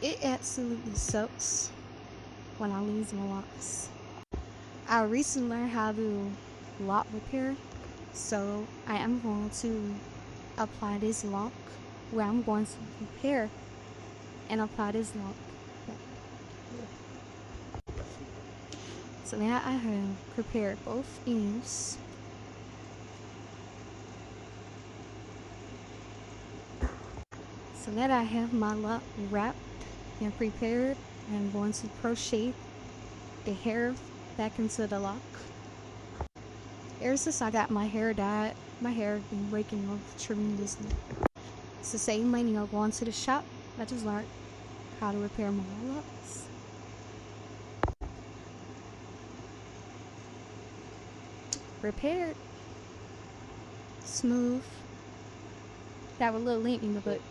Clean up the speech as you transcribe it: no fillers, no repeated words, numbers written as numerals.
It absolutely sucks when I lose my locks. I recently learned how to lock repair, so I am going to apply this lock where I'm going to repair and apply this lock. So now I have prepared both ends. So that I have my lock wrapped and prepared, I'm going to crochet the hair back into the lock. Ever since I got my hair dyed, my hair has been breaking off tremendously. It's the same money of going to the shop. I just learned how to repair my locks. Repaired. Smooth. Got a little lint in the butt.